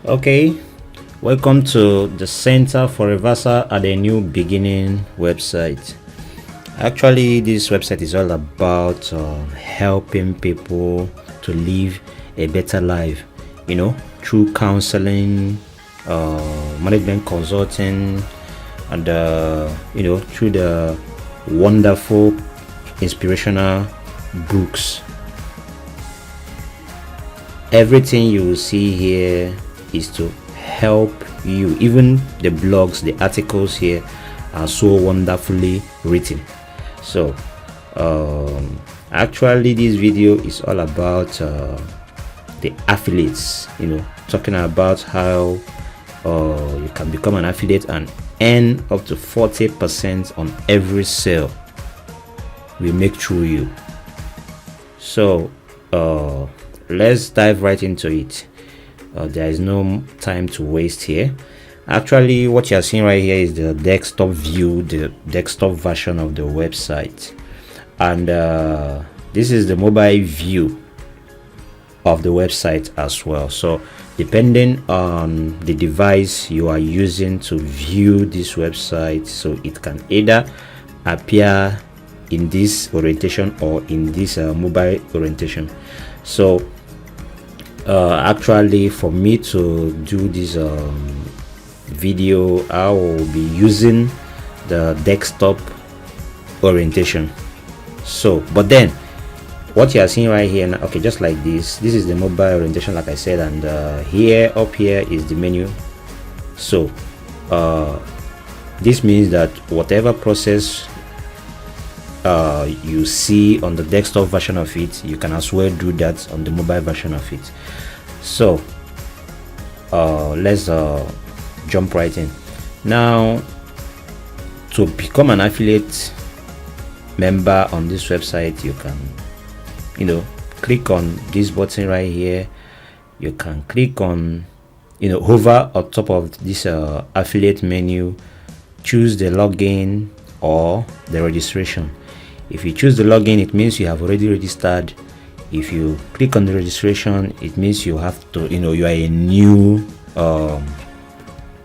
Okay, welcome to the Center for Reversal at a New Beginning website. Actually, this website is all about helping people to live a better life, through counseling, management consulting, and through the wonderful inspirational books. Everything you will see here is to help you. Even the blogs, the articles here are so wonderfully written. So actually this video is all about the affiliates, talking about how you can become an affiliate and earn up to 40% on every sale we make through you. So let's dive right into it. There is no time to waste here. Actually, what you are seeing right here is the desktop view, the desktop version of the website, and this is the mobile view of the website as well. So depending on the device you are using to view this website, so it can either appear in this orientation or in this mobile orientation. So actually, for me to do this video, I will be using the desktop orientation. So but then what you are seeing right here now, okay, just like this is the mobile orientation, like I said, and up here is the menu. So this means that whatever process you see on the desktop version of it, you can as well do that on the mobile version of it. So let's jump right in. Now, to become an affiliate member on this website, you can click on this button right here. You can click on hover on top of this affiliate menu, choose the login or the registration. If you choose the login, it means you have already registered. If you click on the registration, it means you have to you are a new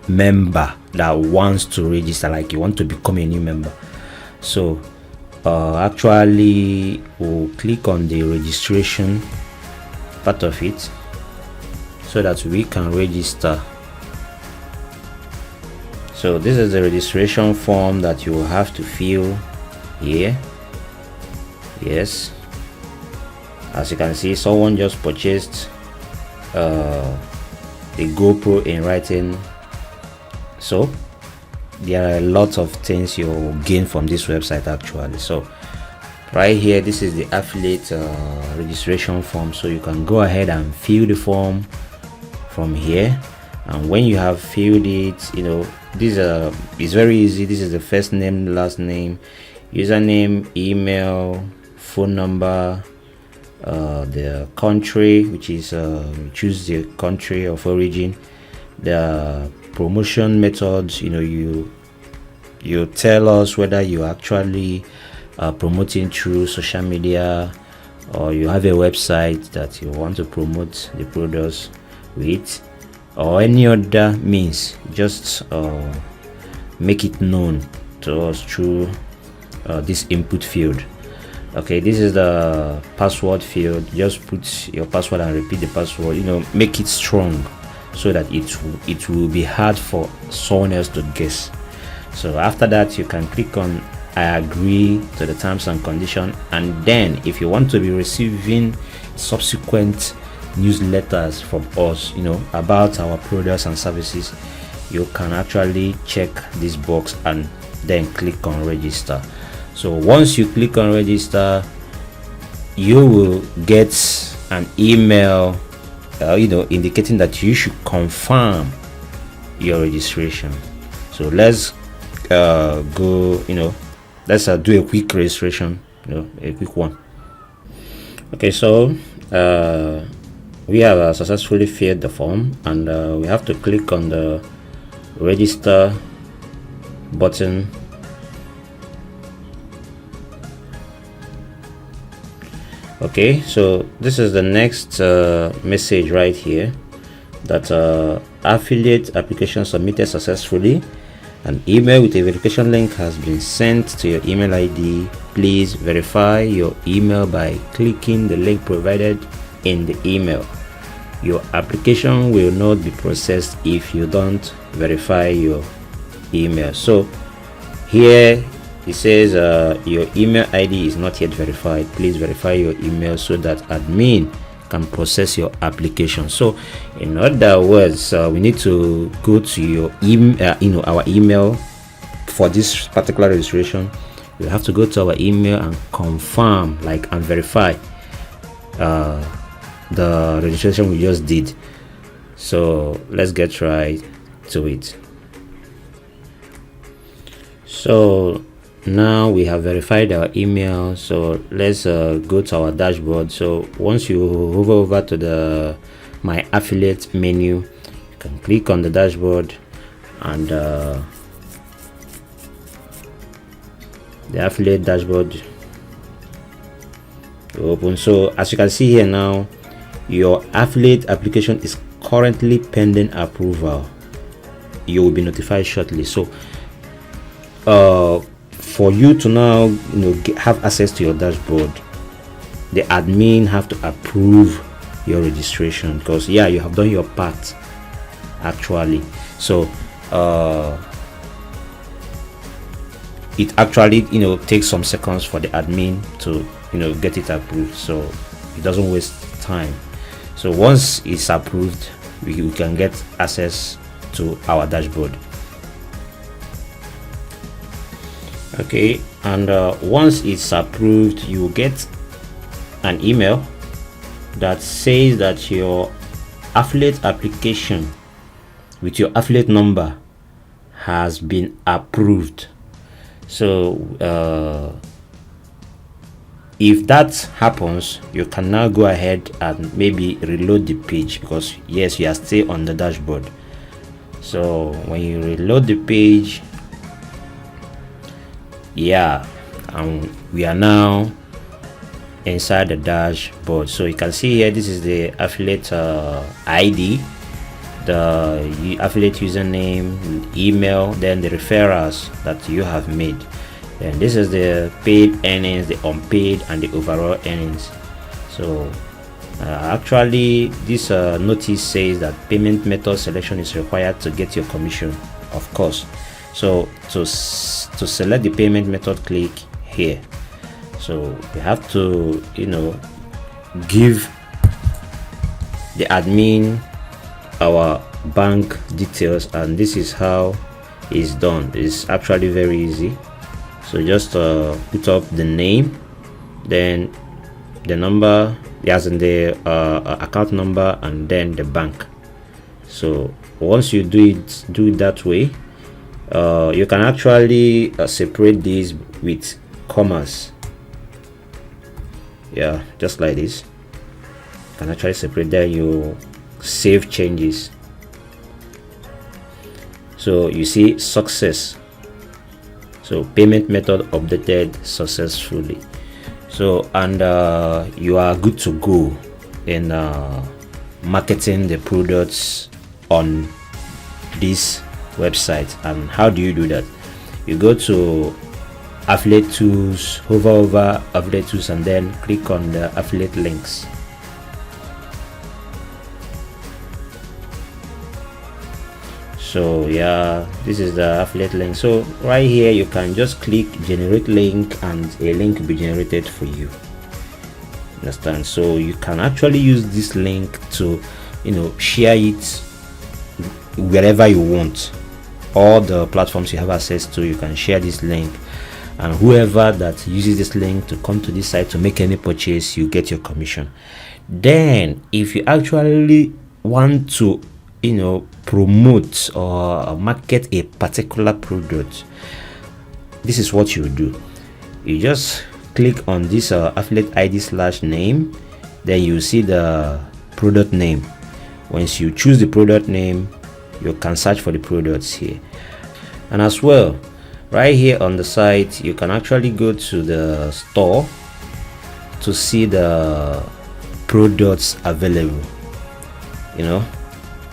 member that wants to register, like you want to become a new member. So actually we'll click on the registration part of it so that we can register. So this is the registration form that you will have to fill here. Yes, as you can see, someone just purchased a GoPro in writing. So there are a lot of things you will gain from this website actually. So right here, this is the affiliate registration form. So you can go ahead and fill the form from here, and when you have filled it, this is very easy. This is the first name, last name, username, email, phone number, the country, which is choose the country of origin, the promotion methods. You tell us whether you actually promoting through social media, or you have a website that you want to promote the products with, or any other means. Just make it known to us through this input field. Okay, this is the password field. Just put your password and repeat the password. Make it strong so that it will be hard for someone else to guess. So after that, you can click on I agree to the terms and condition, and then if you want to be receiving subsequent newsletters from us about our products and services, you can actually check this box and then click on register. So once you click on register, you will get an email indicating that you should confirm your registration. So let's go let's do a quick registration, a quick one. Okay, so we have successfully filled the form, and we have to click on the register button. Okay, so this is the next message right here, that affiliate application submitted successfully. An email with a verification link has been sent to your email ID. Please verify your email by clicking the link provided in the email. Your application will not be processed if you don't verify your email. So here it says your email ID is not yet verified. Please verify your email so that admin can process your application. So in other words, we need to go to your email, our email for this particular registration. You have to go to our email and confirm, and verify the registration we just did. So let's get right to it. So now we have verified our email, so let's go to our dashboard. So once you hover over to the my affiliate menu, you can click on the dashboard, and the affiliate dashboard will open. So as you can see here now, your affiliate application is currently pending approval. You will be notified shortly. So for you to now have access to your dashboard, the admin have to approve your registration, because you have done your part actually. So it actually takes some seconds for the admin to get it approved, so it doesn't waste time. So once it's approved, we can get access to our dashboard. Okay, and once it's approved, you will get an email that says that your affiliate application with your affiliate number has been approved. So if that happens, you can now go ahead and maybe reload the page, because yes, you are still on the dashboard. So when you reload the page, and we are now inside the dashboard. So you can see here, this is the affiliate ID, the affiliate username, email, then the referrals that you have made. Then this is the paid earnings, the unpaid, and the overall earnings. So actually this notice says that payment method selection is required to get your commission, of course. So to select the payment method, click here. So you have to give the admin our bank details, and this is how it's done. It's actually very easy. So just put up the name, then the number, as in the account number, and then the bank. So once you do it that way, you can actually separate these with commas. Just like this. You can actually separate them. You save changes. So you see success. So payment method updated successfully. So and you are good to go in marketing the products on this website. And how do you do that? You go to affiliate tools, hover over affiliate tools, and then click on the affiliate links. So this is the affiliate link. So right here you can just click generate link, and a link will be generated for you. Understand? So you can actually use this link to share it wherever you want. All the platforms you have access to, you can share this link, and whoever that uses this link to come to this site to make any purchase, you get your commission. Then if you actually want to promote or market a particular product, this is what you do. You just click on this affiliate ID /name, then you see the product name. Once you choose the product name, you can search for the products here. And as well, right here on the site, you can actually go to the store to see the products available.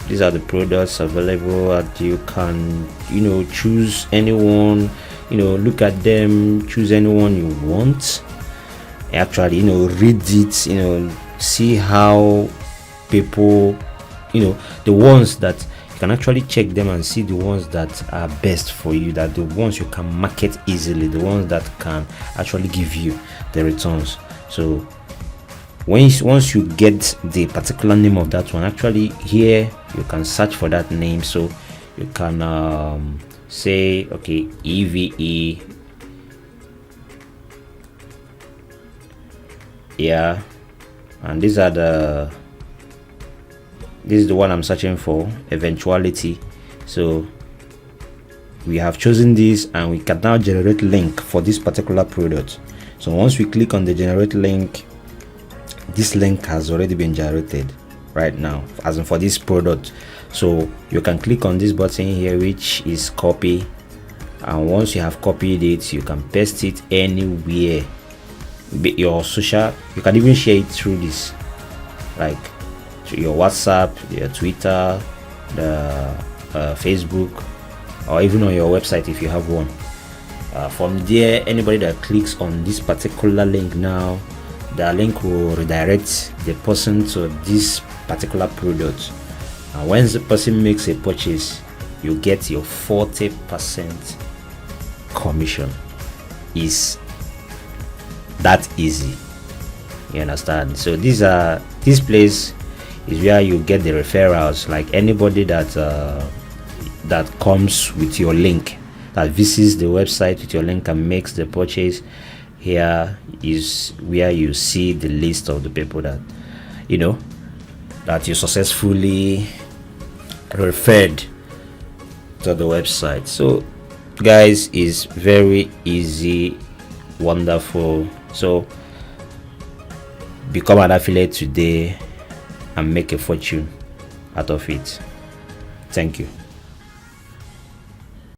these are the products available, and you can choose anyone, look at them, choose anyone you want, actually read it, see how people, the ones that you can actually check them and see the ones that are best for you, that the ones you can market easily, the ones that can actually give you the returns. So once you get the particular name of that one, actually here you can search for that name. So you can say, okay, EVE, yeah, and this is the one I'm searching for, eventuality. So we have chosen this, and we can now generate link for this particular product. So once we click on the generate link, this link has already been generated right now, as in for this product. So you can click on this button here, which is copy, and once you have copied it, you can paste it anywhere, your social. You can even share it through this, like your WhatsApp, your Twitter, the Facebook, or even on your website if you have one. From there, anybody that clicks on this particular link now, the link will redirect the person to this particular product, and when the person makes a purchase, you get your 40% commission. Is that easy? You understand? So this place is where you get the referrals, like anybody that comes with your link, that visits the website with your link and makes the purchase. Here is where you see the list of the people that that you successfully referred to the website. So guys, is very easy, wonderful. So become an affiliate today and make a fortune out of it. Thank you.